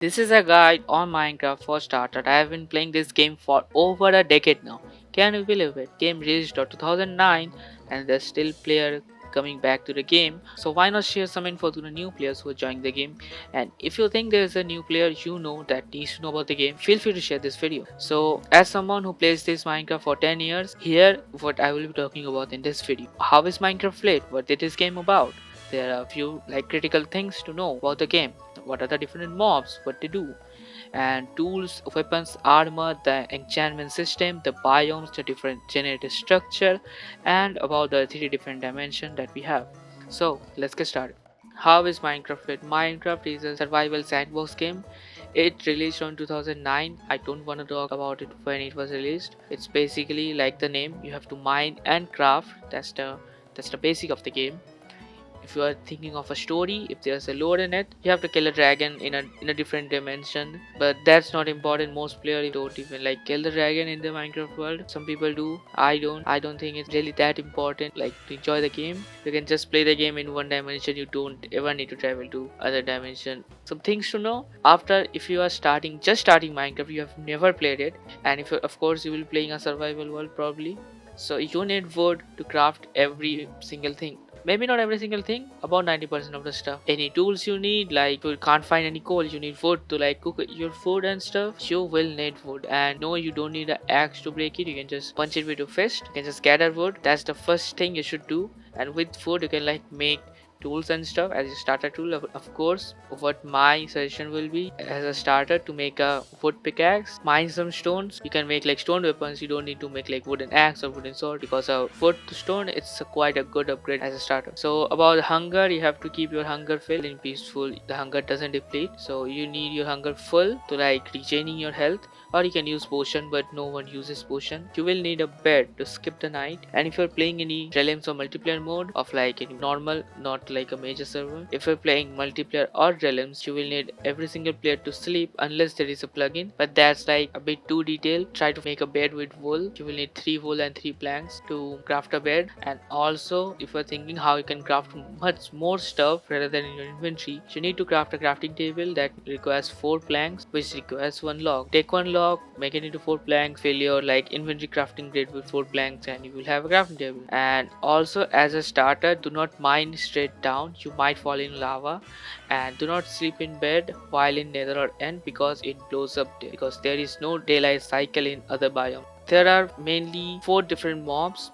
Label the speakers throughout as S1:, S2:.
S1: This is a guide on Minecraft for starters. I have been playing this game for over a decade now. Can you believe it? Game released in 2009 and there's still player coming back to the game. So why not share some info to the new players who are joining the game? And if you think there is a new player you know that needs to know about the game, feel free to share this video. So as someone who plays this Minecraft for 10 years, here what I will be talking about in this video. How is Minecraft played? What is this game about? There are a few critical things to know about the game. What are the different mobs, what they do, and tools, weapons, armor, the enchantment system, the biomes, the different generated structure, and about the 3 different dimensions that we have. So let's get started. How is Minecraft played? Minecraft is a survival sandbox game. It released on 2009. I don't want to talk about it when it was released. It's basically like the name. You have to mine and craft. That's the basic of the game. If you are thinking of a story, if there's a lore in it, you have to kill a dragon in a different dimension, but that's not important. Most players don't even kill the dragon in the Minecraft world. Some people do. I don't think it's really that important. To enjoy the game, you can just play the game in one dimension. You don't ever need to travel to other dimension. Some things to know after, if you are just starting Minecraft, you have never played it, and if of course you will be playing a survival world probably, so you need wood to craft every single thing. Maybe not every single thing, about 90% of the stuff. Any tools you need, if you can't find any coal, you need wood to cook your food and stuff. You will need wood, and no, you don't need an axe to break it. You can just punch it with your fist. You can just gather wood. That's the first thing you should do. And with food, you can make tools and stuff as a starter tool. Of course, what my suggestion will be as a starter, to make a wood pickaxe, mine some stones. You can make stone weapons. You don't need to make wooden axe or wooden sword, because a wood to stone, it's quite a good upgrade as a starter. So about hunger, you have to keep your hunger filled in peaceful. The hunger doesn't deplete, so you need your hunger full to regaining your health. Or you can use potion, but no one uses potion. You will need a bed to skip the night. And if you're playing any realms or multiplayer mode of any normal, not a major server, if you're playing multiplayer or realms, you will need every single player to sleep unless there is a plugin, but that's a bit too detailed. Try to make a bed with wool. You will need 3 wool and 3 planks to craft a bed. And also, if you're thinking how you can craft much more stuff rather than in your inventory, you need to craft a crafting table that requires 4 planks, which requires 1 log. Take 1 log, make it into 4 planks, fill your inventory crafting grid with 4 planks, and you will have a crafting table. And also, as a starter, do not mine straight down. You might fall in lava. And do not sleep in bed while in nether or end, because it blows up there, because there is no daylight cycle in other biomes. There are mainly 4 different mobs.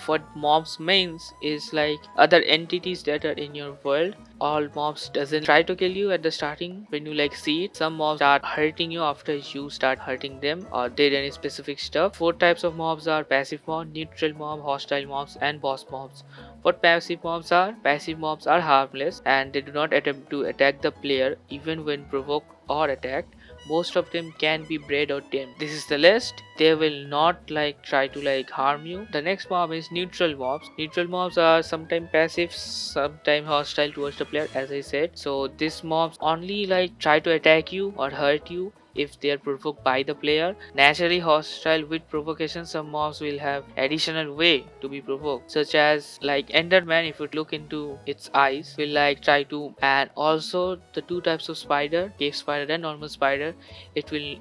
S1: What mobs means is other entities that are in your world. All mobs doesn't try to kill you at the starting when you see it. Some mobs start hurting you after you start hurting them or did any specific stuff. 4 types of mobs are: passive mob, neutral mob, hostile mobs, and boss mobs. What passive mobs are? Passive mobs are harmless and they do not attempt to attack the player even when provoked or attacked. Most of them can be bred or tamed. This is the list. They will not try to harm you. The next mob is neutral mobs. Neutral mobs are sometimes passive, sometimes hostile towards the player, as I said. So these mobs only try to attack you or hurt you if they are provoked by the player. Naturally hostile with provocation, some mobs will have additional way to be provoked, such as Enderman. If you look into its eyes, will try to. And also the 2 types of spider, cave spider and normal spider, it will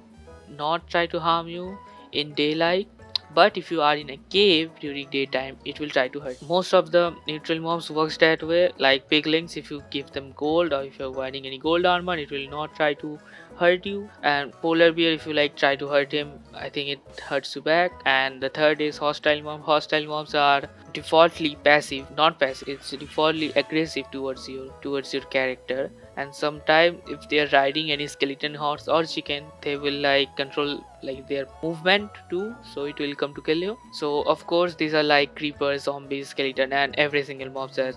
S1: not try to harm you in daylight, but if you are in a cave during daytime, it will try to hurt. Most of the neutral mobs works that way. Like piglings, if you give them gold or if you're wearing any gold armor, it will not try to hurt you. And polar bear, if you try to hurt him, I think it hurts you back. And the third is hostile mob. Hostile mobs are defaultly passive, not passive, it's defaultly aggressive towards your character. And sometimes if they are riding any skeleton horse or chicken, they will control their movement too, so it will come to kill you. So of course these are creepers, zombies, skeleton, and every single mob that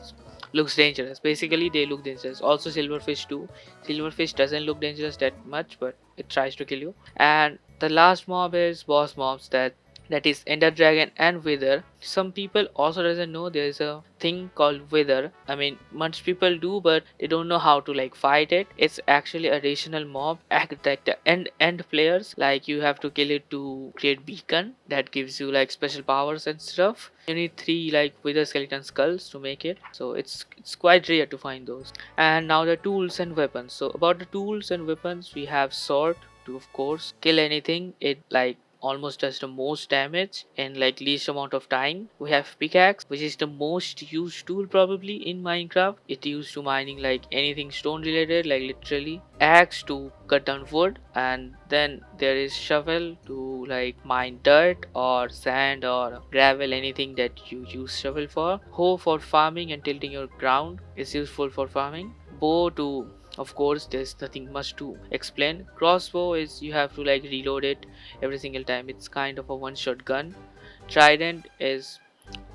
S1: looks dangerous. Basically they look dangerous. Also silverfish too. Silverfish doesn't look dangerous that much, but it tries to kill you. And the last mob is boss mobs, that that is ender dragon and wither. Some people also doesn't know there's a thing called wither. I mean, much people do, but they don't know how to like fight it. It's actually a rational mob act like the end players, like you have to kill it to create beacon that gives you like special powers and stuff. You need 3 like wither skeleton skulls to make it, so it's quite rare to find those. And now the tools and weapons. So about the tools and weapons, we have sword to of course kill anything. It like almost does the most damage in like least amount of time. We have pickaxe, which is the most used tool probably in Minecraft. It used to mining like anything stone related, like literally. Axe to cut down wood, and then there is shovel to like mine dirt or sand or gravel, anything that you use shovel for. Hoe for farming and tilting your ground is useful for farming. Bow to, of course there's nothing much to explain. Crossbow is you have to like reload it every single time. It's kind of a one-shot gun. Trident is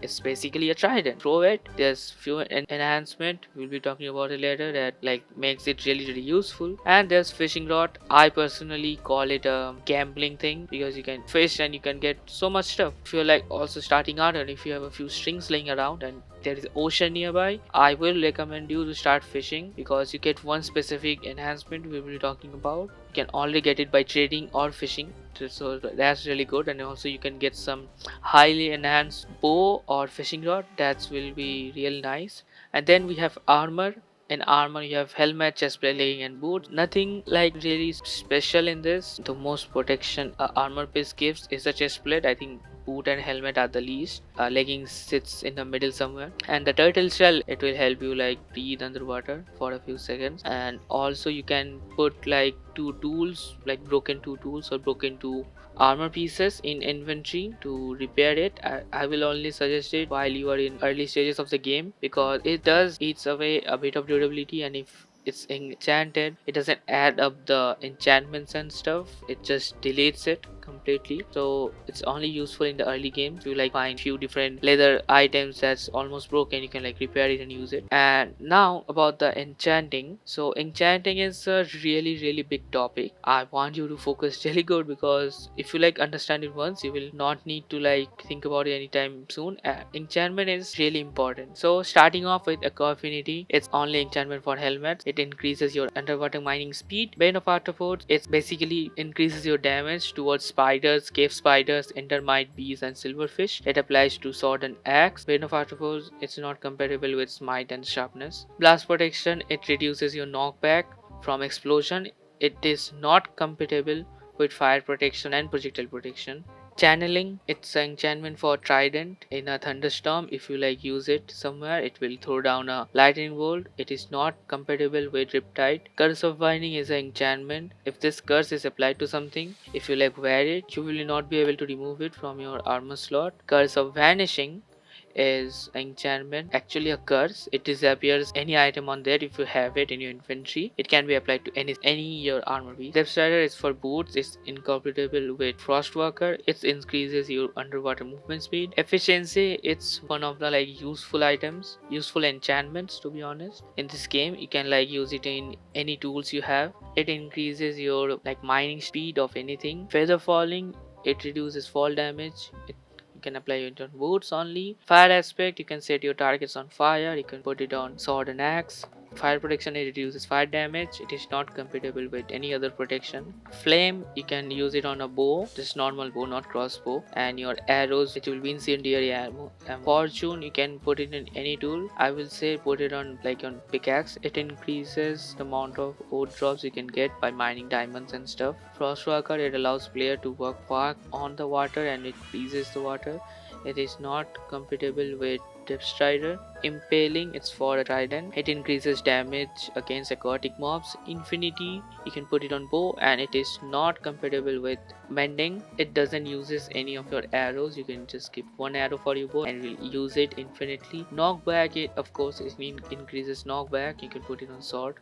S1: it's basically a trident. Throw it. There's few enhancement we'll be talking about it later that like makes it really useful. And there's fishing rod. I personally call it a gambling thing because you can fish and you can get so much stuff. If you're like also starting out and if you have a few strings laying around and there is ocean nearby, I will recommend you to start fishing because you get one specific enhancement we will be talking about. You can only get it by trading or fishing, so that's really good. And also you can get some highly enhanced bow or fishing rod, that will be real nice. And then we have armor. In armor you have helmet, chestplate, legging and boots. Nothing like really special in this. The most protection a armor piece gives is a chestplate. I think boot and helmet are the least. Leggings sits in the middle somewhere. And the turtle shell, it will help you like breathe underwater for a few seconds. And also you can put like 2 tools, like broken 2 tools or broken 2 armor pieces in inventory to repair it. I will only suggest it while you are in early stages of the game because it does eats away a bit of durability, and if it's enchanted it doesn't add up the enchantments and stuff, it just deletes it completely. So it's only useful in the early game to like find few different leather items that's almost broken, you can like repair it and use it. And now about the enchanting. So enchanting is a really big topic. I want you to focus really good because if you like understand it once, you will not need to like think about it anytime soon. Enchantment is really important. So starting off with Echo Affinity, it's only enchantment for helmets. It increases your underwater mining speed. Bane of Arthropods, it basically increases your damage towards spiders, cave spiders, endermite, bees and silverfish. It applies to sword and axe. Bane of Arthropods, it's not compatible with smite and sharpness. Blast Protection, it reduces your knockback from explosion. It is not compatible with fire protection and projectile protection. Channeling, it's an enchantment for trident. In a thunderstorm, if you like use it somewhere, it will throw down a lightning bolt. It is not compatible with riptide. Curse of Binding is an enchantment. If this curse is applied to something, if you like wear it, you will not be able to remove it from your armor slot. Curse of Vanishing is enchantment, actually a curse. It disappears any item on there if you have it in your inventory. It can be applied to any your armor piece. Depth Strider is for boots. It's incompatible with Frostwalker. It increases your underwater movement speed. Efficiency, it's one of the like useful items, useful enchantments to be honest. In this game you can like use it in any tools you have. It increases your like mining speed of anything. Feather Falling, it reduces fall damage. You can apply it on boots only. Fire aspect, you can set your targets on fire. You can put it on sword and axe. Fire protection, it reduces fire damage. It is not compatible with any other protection. Flame, you can use it on a bow, just normal bow, not crossbow. And your arrows, it will be incendiary ammo. And Fortune, you can put it in any tool. I will say put it on like on pickaxe. It increases the amount of ore drops you can get by mining diamonds and stuff. Frostwalker, it allows player to walk on the water and it freezes the water. It is not compatible with Depth Strider. Impaling, it's for a trident. It increases damage against aquatic mobs. Infinity, you can put it on bow and it is not compatible with Mending. It doesn't uses any of your arrows. You can just keep one arrow for your bow and will use it infinitely. Knockback, it of course it increases knockback. You can put it on sword.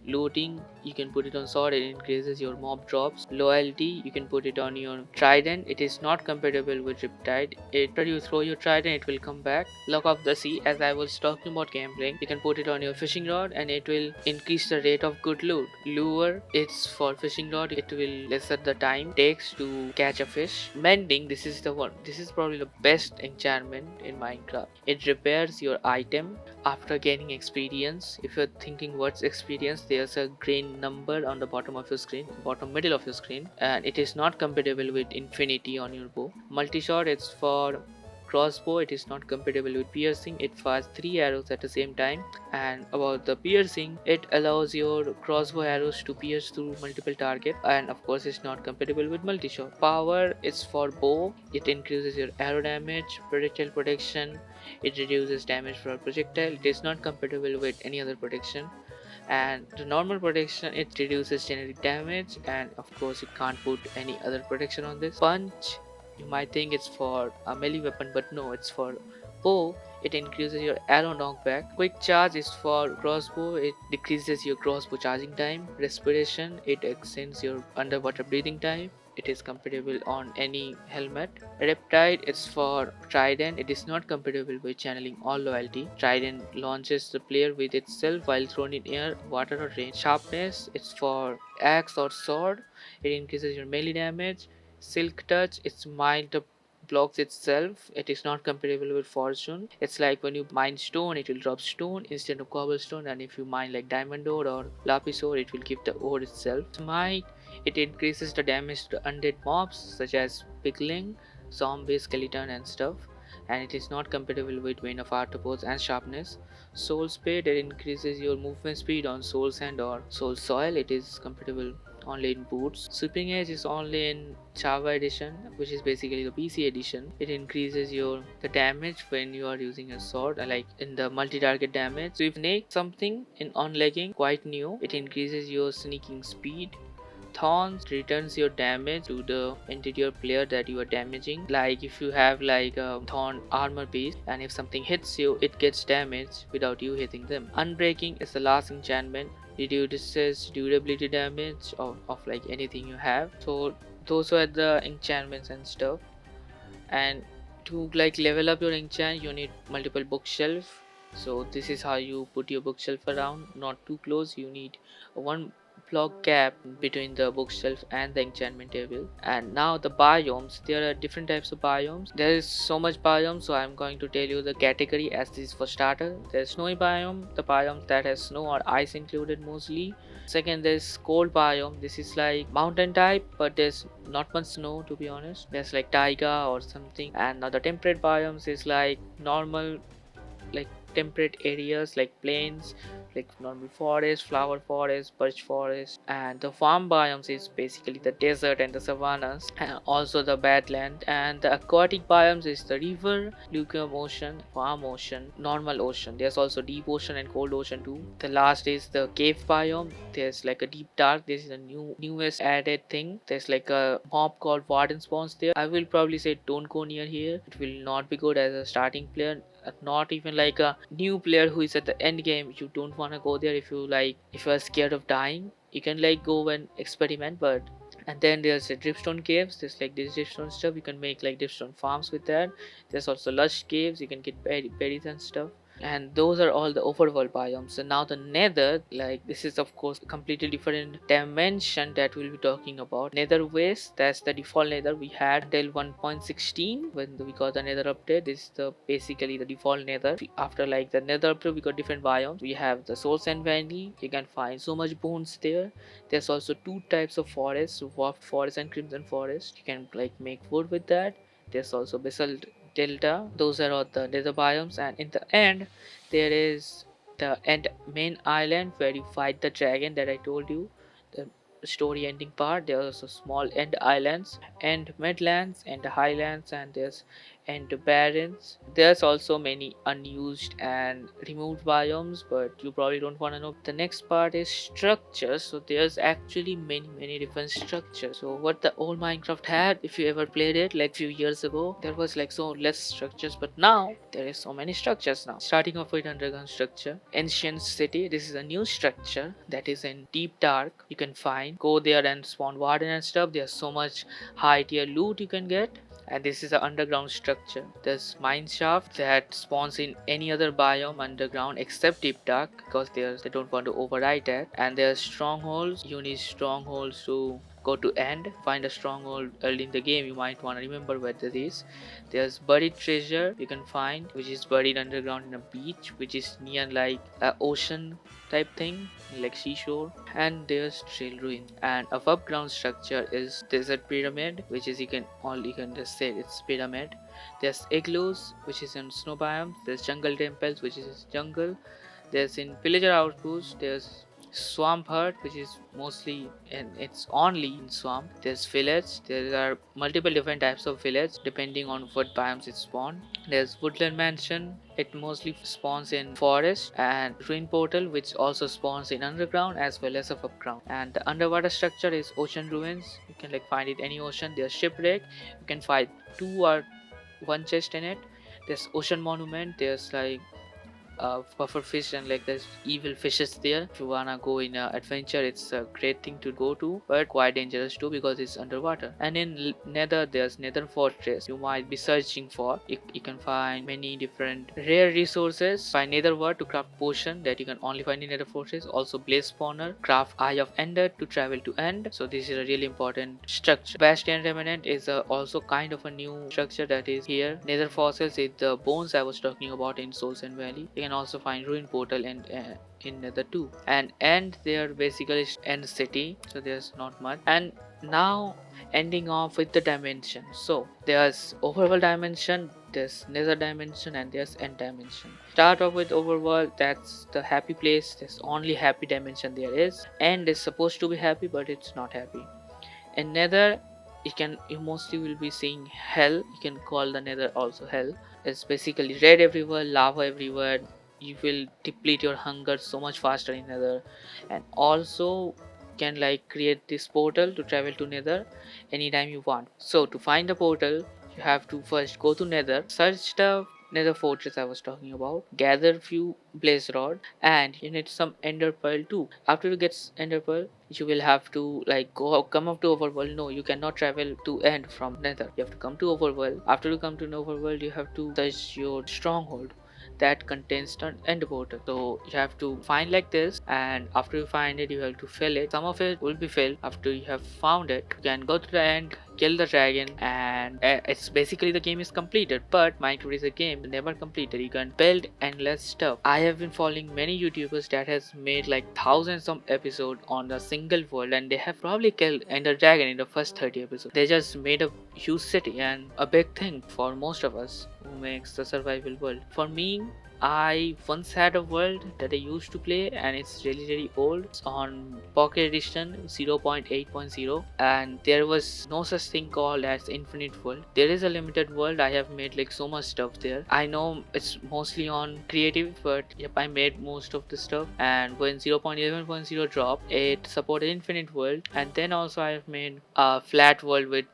S1: Looting, you can put it on sword, it increases your mob drops. Loyalty, you can put it on your trident. It is not compatible with riptide. After you throw your trident, it will come back. Luck of the Sea, as I was was talking about gambling, you can put it on your fishing rod and it will increase the rate of good loot. Lure, it's for fishing rod, it will lessen the time it takes to catch a fish. Mending, this is the one. This is probably the best enchantment in Minecraft. It repairs your item after gaining experience. If you're thinking what's experience, there's a green number on the bottom of your screen, bottom middle of your screen, and it is not compatible with infinity on your bow. Multi-shot, it's for crossbow, it is not compatible with piercing. It fires 3 arrows at the same time. And about the piercing, it allows your crossbow arrows to pierce through multiple targets, and of course it's not compatible with multi-shot. Power is for bow, it increases your arrow damage, projectile protection, it reduces damage for projectile. It is not compatible with any other protection. And the normal protection, it reduces generic damage, and of course you can't put any other protection on this. Punch, you might think it's for a melee weapon, but no, it's for bow. It increases your arrow knockback. Quick charge is for crossbow, it decreases your crossbow charging time. Respiration, it extends your underwater breathing time. It is compatible on any helmet. Riptide is for trident, it is not compatible with channeling all loyalty. Trident launches the player with itself while thrown in air, water or rain. Sharpness, it's for axe or sword, it increases your melee damage. Silk touch, it's mild the blocks itself, it is not compatible with fortune. It's like when you mine stone, it will drop stone instead of cobblestone, and if you mine like diamond ore or lapis ore, it will give the ore itself. Smite, it increases the damage to undead mobs such as pickling, zombie, skeleton and stuff, and it is not compatible with Vein of Arthropods and Sharpness. Soul Spade, it increases your movement speed on soul sand or soul soil, it is compatible only in boots. Sweeping Edge is only in Java edition, which is basically the PC edition. It increases your the damage when you are using a sword, like in the multi-target damage. So if Snake something in on legging, quite new, it increases your sneaking speed. Thorns returns your damage to the interior player that you are damaging. Like if you have like a thorn armor piece and if something hits you, it gets damaged without you hitting them. Unbreaking is the last enchantment. It reduces durability damage of like anything you have. So those were the enchantments and stuff. And to like level up your enchant, you need multiple bookshelf. So this is how you put your bookshelf around, not too close. You need one block gap between the bookshelf and the enchantment table. And now the biomes, there are different types of biomes. There is so much biomes, so I'm going to tell you the category as this is for starter. There's snowy biome, the biomes that has snow or ice included mostly. Second, there's cold biome. This is like mountain type, but there's not much snow to be honest. There's like taiga or something. And now the temperate biomes is like normal, like temperate areas like plains, like normal forest, flower forest, birch forest. And the farm biomes is basically the desert and the savannas, and also the badland. And the aquatic biomes is the river, lukewarm ocean, warm ocean, normal ocean. There's also deep ocean and cold ocean too. The last is the cave biome. There's like a deep dark. This is a newest added thing. There's like a mob called warden spawns there. I will probably say don't go near here, it will not be good as a starting player. Not even like a new player who is at the end game, you don't want to go there. If you are scared of dying, you can like go and experiment. But and then there's the dripstone caves. There's like this dripstone stuff, you can make like dripstone farms with that. There's also lush caves, you can get berries and stuff. And those are all the overworld biomes. And now the nether, like this is of course a completely different dimension that we'll be talking about. Nether waste, that's the default nether we had till 1.16 when we got the nether update. This is the basically the default nether. After like the nether update, we got different biomes. We have the soul sand valley, you can find so much bones there. There's also two types of forests, warped forest and crimson forest. You can like make wood with that. There's also basalt delta. Those are all the nether biomes. And in the end, there is the end main island where you fight the dragon that I told you, the story ending part. There are also small end islands, end midlands, and highlands, and there's end barrens. There's also many unused and removed biomes, but you probably don't want to know. The next part is structures. So there's actually many different structures. So what the old Minecraft had, if you ever played it like few years ago, there was like so less structures, but now there is so many structures now. Starting off with underground structure, ancient city. This is a new structure that is in deep dark. You can find, go there and spawn warden and stuff. There's so much high tier loot you can get. and this is an underground structure. There's mine shaft that spawns in any other biome underground except deep dark, because they don't want to override that. And there's strongholds. You need strongholds to go to end, find a stronghold early in the game. You might want to remember where that is. There's buried treasure you can find, which is buried underground in a beach, which is near like a ocean type thing, like seashore. And there's trail ruin. And above ground structure is desert pyramid, which is you can just say it's pyramid. There's igloos, which is in snow biome. There's jungle temples, which is jungle. There's in pillager outpost. There's swamp hut, which is mostly and it's only in swamp. There's village. There are multiple different types of village depending on what biomes it spawn. There's woodland mansion. It mostly spawns in forest. And ruin portal, which also spawns in underground as well as above ground. And the underwater structure is ocean ruins. You can like find it any ocean. There's shipwreck. You can find 2 or 1 chest in it. There's ocean monument. There's like puffer fish and like there's evil fishes there. If you wanna go in a adventure, it's a great thing to go to, but quite dangerous too because it's underwater. And in nether, there's nether fortress you might be searching for. You can find many different rare resources. Find nether word to craft potion that you can only find in nether fortress. Also blaze spawner, craft eye of ender to travel to end. So this is a really important structure. Bastion remnant is also kind of a new structure that is here. Nether fossils is the bones I was talking about in Souls and Valley. You can also find ruin portal and in nether too. And end there basically end city, so there's not much. And now ending off with the dimension. So there's overworld dimension, there's nether dimension, and there's end dimension. Start off with overworld. That's the happy place. There's only happy dimension there is. End is supposed to be happy, but it's not happy. And nether, you mostly will be seeing hell. You can call the nether also hell. It's basically red everywhere, lava everywhere. You will deplete your hunger so much faster in nether. And also can like create this portal to travel to nether anytime you want. So to find the portal, you have to first go to nether, search the nether fortress I was talking about, gather few blaze rod, and you need some ender pearl too. After you get ender pearl, you will have to like come up to overworld. No, you cannot travel to end from nether. You have to come to overworld. After you come to overworld, you have to search your stronghold that contains the end portal. So you have to find like this, and after you find it, you have to fill it. Some of it will be filled. After you have found it, you can go to the end, kill the dragon, and it's basically the game is completed. But Minecraft is a game never completed. You can build endless stuff. I have been following many YouTubers that has made like thousands of episodes on a single world, and they have probably killed ender dragon in the first 30 episodes. They just made a huge city and a big thing for most of us who makes the survival world. For me, I once had a world that I used to play, and it's really old. It's on Pocket Edition 0.8.0, and there was no such thing called as infinite world. There is a limited world. I have made like so much stuff there. I know it's mostly on creative, but yep, I made most of the stuff. And when 0.11.0 dropped, it supported infinite world. And then also I have made a flat world with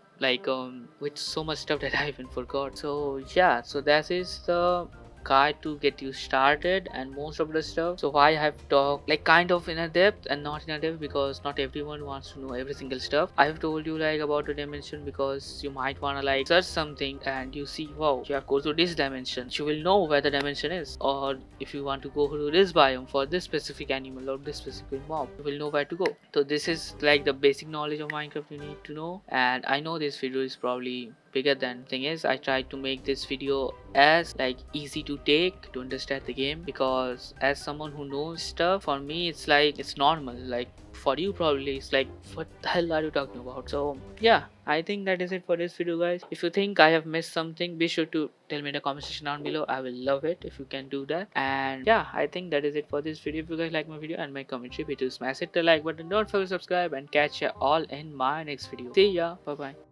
S1: with so much stuff that I even forgot. So yeah, so that is the guide to get you started and most of the stuff. So I have talked like kind of in a depth and not in a depth because not everyone wants to know every single stuff. I have told you like about the dimension because you might wanna like search something and you see, wow, you have to go to this dimension. You will know where the dimension is. Or if you want to go to this biome for this specific animal or this specific mob, you will know where to go. So this is like the basic knowledge of Minecraft you need to know. And I know this video is probably bigger than thing is. I tried to make this video as like easy to take to understand the game, because as someone who knows stuff, for me it's like it's normal. Like for you probably it's like, what the hell are you talking about? So yeah, I think that is it for this video, guys. If you think I have missed something, be sure to tell me in the comment section down below. I will love it if you can do that. And yeah, I think that is it for this video. If you guys like my video and my commentary, be sure to smash hit the like button, don't forget to subscribe, and catch you all in my next video. See ya, bye bye.